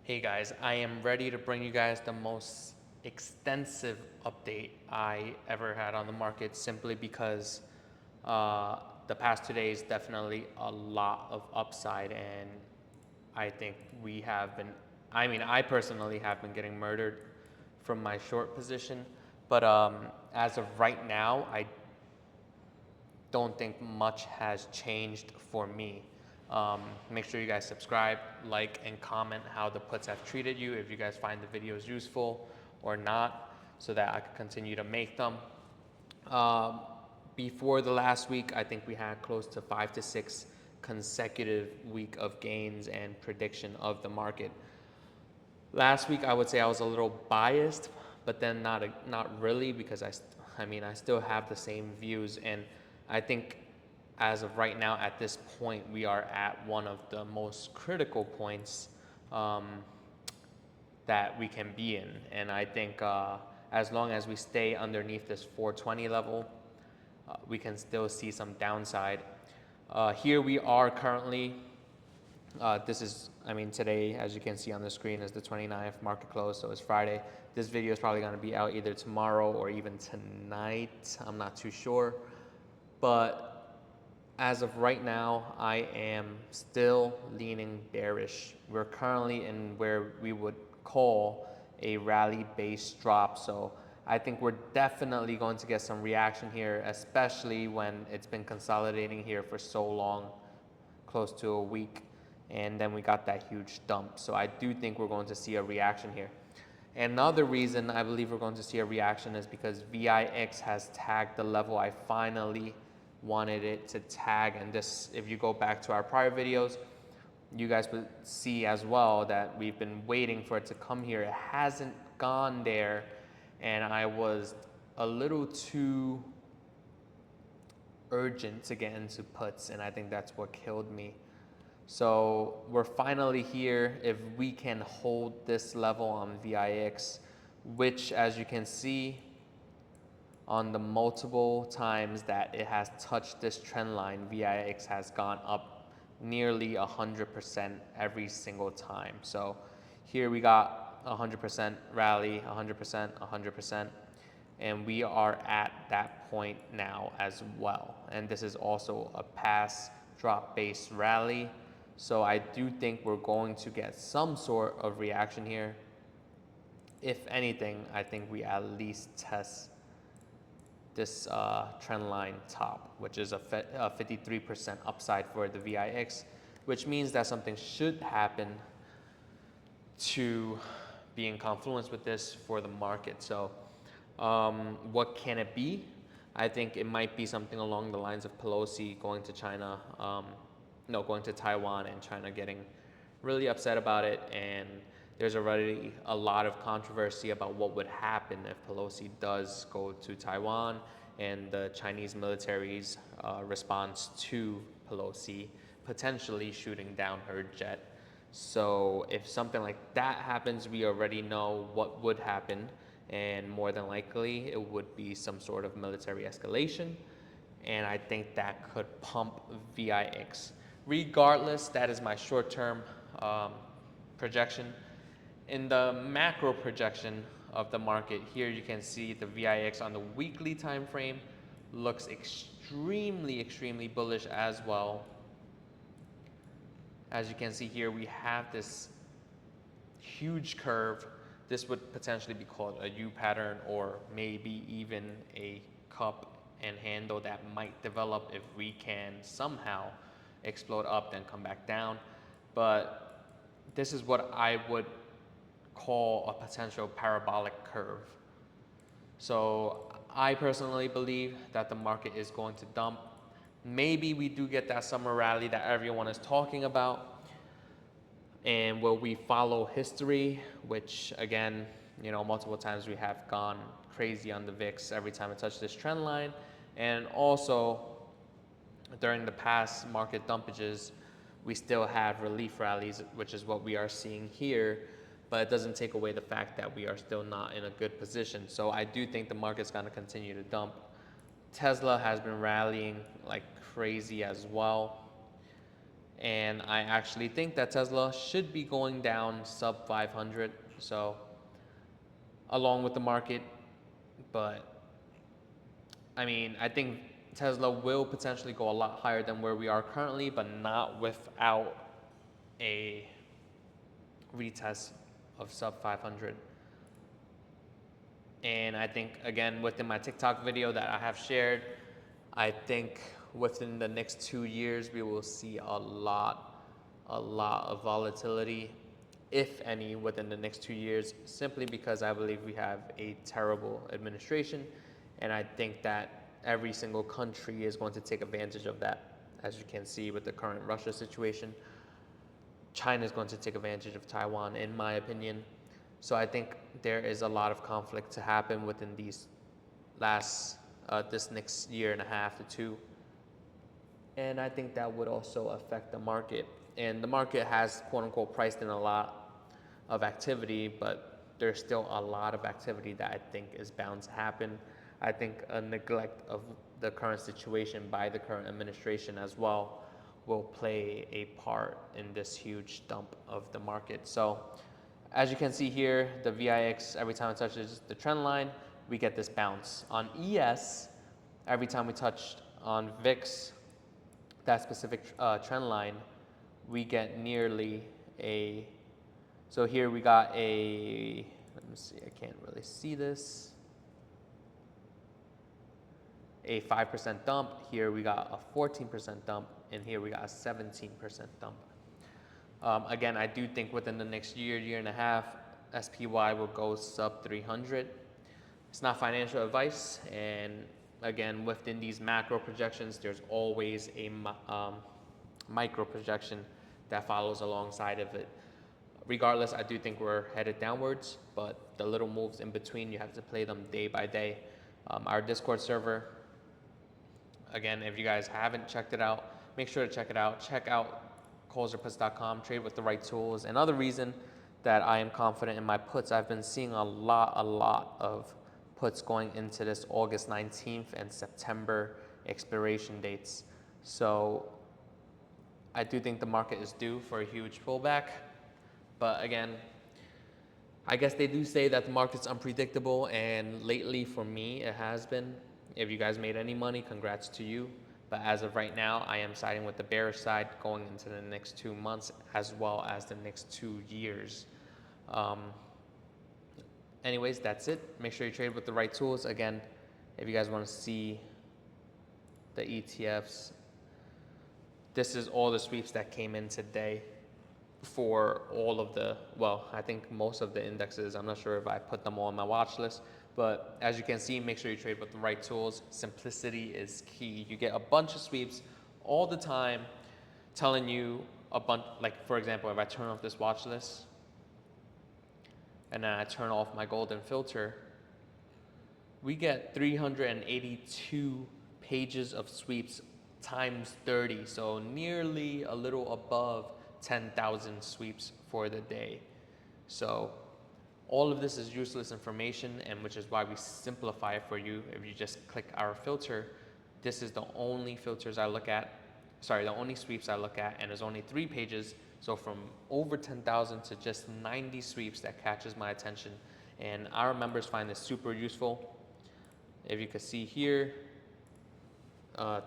Hey guys, I am ready to bring you guys the most extensive update I ever had on the market simply because the past 2 days definitely a lot of upside, and I think we have been, I personally have been getting murdered from my short position, but as of right now, I don't think much has changed for me. Make sure you guys subscribe, like, and comment how the puts have treated you, if you guys find the videos useful or not, so that I can continue to make them. Um, Before the last week, I think we had close to 5 to 6 consecutive week of gains and prediction of the market. Last week, I would say I was a little biased, but then not really, because I still have the same views, and I think as of right now, at this point, we are at one of the most critical points um, that we can be in, and I think as long as we stay underneath this 420 level, we can still see some downside. Here we are currently. Today, as you can see on the screen, is the 29th, market close, so it's Friday. This video is probably going to be out either tomorrow or even tonight. I'm not too sure. But as of right now, I am still leaning bearish. We're currently in where we would call a rally-based drop. So I think we're definitely going to get some reaction here, especially when it's been consolidating here for so long, close to a week, and then we got that huge dump. So I do think we're going to see a reaction here. Another reason I believe we're going to see a reaction is because VIX has tagged the level I finally wanted it to tag. And this, if you go back to our prior videos, you guys would see as well that we've been waiting for it to come here. It hasn't gone there, and I was a little too urgent to get into puts, and I think that's what killed me. So we're finally here. If we can hold this level on VIX, which, as you can see on the multiple times that it has touched this trend line, VIX has gone up nearly 100% every single time. So here we got 100% rally, 100%, 100%, and we are at that point now as well. And this is also a pass drop based rally. So I do think we're going to get some sort of reaction here. If anything, I think we at least test this trend line top, which is a 53% upside for the VIX, which means that something should happen to be in confluence with this for the market. So what can it be? I think it might be something along the lines of Pelosi going to China, going to Taiwan, and China getting really upset about it. And there's already a lot of controversy about what would happen if Pelosi does go to Taiwan, and the Chinese military's response to Pelosi potentially shooting down her jet. So if something like that happens, we already know what would happen, and more than likely it would be some sort of military escalation, and I think that could pump VIX. Regardless, that is my short-term projection. In the macro projection of the market, here you can see the VIX on the weekly time frame looks extremely bullish as well. As you can see here, we have this huge curve. This would potentially be called a U pattern, or maybe even a cup and handle that might develop if we can somehow explode up then come back down. But this is what I would call a potential parabolic curve. So I personally believe that the market is going to dump. Maybe we do get that summer rally that everyone is talking about. And will we follow history, which again, multiple times we have gone crazy on the VIX every time it touched this trend line. And also during the past market dumpages, we still have relief rallies, which is what we are seeing here, but it doesn't take away the fact that we are still not in a good position. So I do think the market's going to continue to dump. Tesla has been rallying like crazy as well. And I actually think that Tesla should be going down sub 500. So along with the market, but I mean, I think Tesla will potentially go a lot higher than where we are currently, but not without a retest of sub 500. And I think, again, within my TikTok video that I have shared, I think within the next 2 years, we will see a lot of volatility, if any, within the next 2 years, simply because I believe we have a terrible administration. And I think that every single country is going to take advantage of that. As you can see with the current Russia situation, China is going to take advantage of Taiwan, in my opinion. So I think there is a lot of conflict to happen within these this next year and a half to two. And I think that would also affect the market. And the market has, quote unquote, priced in a lot of activity, but there's still a lot of activity that I think is bound to happen. I think a neglect of the current situation by the current administration as well will play a part in this huge dump of the market. So as you can see here, the VIX, every time it touches the trend line, we get this bounce. On ES, every time we touched on VIX, that specific trend line, we get nearly a, so here we got a, let me see, I can't really see this, a 5% dump. Here we got a 14% dump, and here we got a 17% dump. Again, I do think within the next year and a half, SPY will go sub 300. It's not financial advice, and again, within these macro projections, there's always a micro projection that follows alongside of it. Regardless, I do think we're headed downwards, but the little moves in between, you have to play them day by day. Our Discord server, again, if you guys haven't checked it out, make sure to check it out. Check out callsorputs.com, trade with the right tools. Another reason that I am confident in my puts, I've been seeing a lot of puts going into this August 19th and September expiration dates. So I do think the market is due for a huge pullback. But again, I guess they do say that the market's unpredictable, and lately for me, it has been. If you guys made any money, congrats to you. But as of right now, I am siding with the bearish side going into the next 2 months as well as the next 2 years. Anyways, that's it. Make sure you trade with the right tools. Again, if you guys want to see the ETFs, this is all the sweeps that came in today for all of the, well, I think most of the indexes. I'm not sure if I put them all on my watch list, but as you can see, make sure you trade with the right tools. Simplicity is key. You get a bunch of sweeps all the time telling you a bunch, like for example, if I turn off this watch list and then I turn off my golden filter, we get 382 pages of sweeps times 30. So nearly a little above 10,000 sweeps for the day. So all of this is useless information, and which is why we simplify it for you. If you just click our filter, this is the only filters I look at, the only sweeps I look at, and there's only 3 pages. So from over 10,000 to just 90 sweeps, that catches my attention. And our members find this super useful. If you can see here,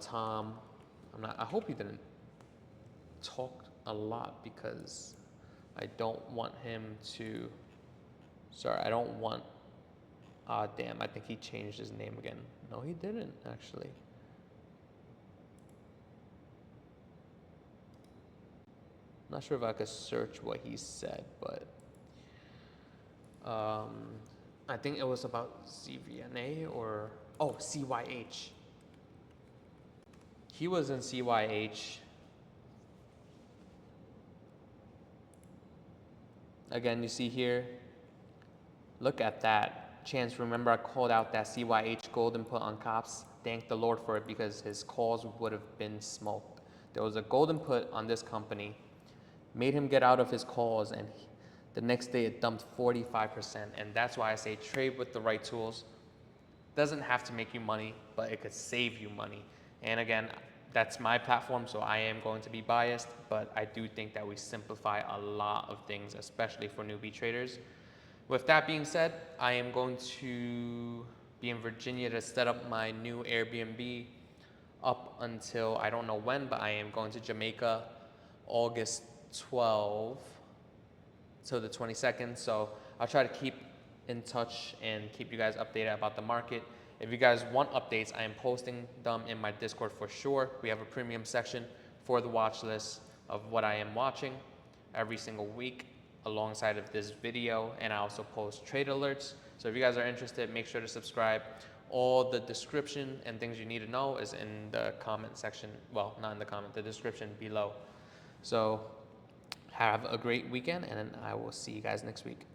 Tom, I hope he didn't talk a lot because I don't want him to, I don't want, damn, I think he changed his name again. No, he didn't actually. I'm not sure if I could search what he said, but I think it was about CVNA or, CYH. He was in CYH. Again, you see here, look at that. Chance, remember I called out that CYH golden put on COPS? Thank the Lord for it, because his calls would have been smoked. There was a golden put on this company, made him get out of his calls, and the next day it dumped 45%. And that's why I say trade with the right tools. Doesn't have to make you money, but it could save you money. And again, that's my platform, so I am going to be biased, but I do think that we simplify a lot of things, especially for newbie traders. With that being said, I am going to be in Virginia to set up my new Airbnb up until I don't know when, but I am going to Jamaica August 12th till the 22nd. So I'll try to keep in touch and keep you guys updated about the market. If you guys want updates, I am posting them in my Discord for sure. We have a premium section for the watch list of what I am watching every single week alongside of this video, and I also post trade alerts. So if you guys are interested, make sure to subscribe. All the description and things you need to know is in the comment section. Well, not in the comment, the description below. So have a great weekend, and I will see you guys next week.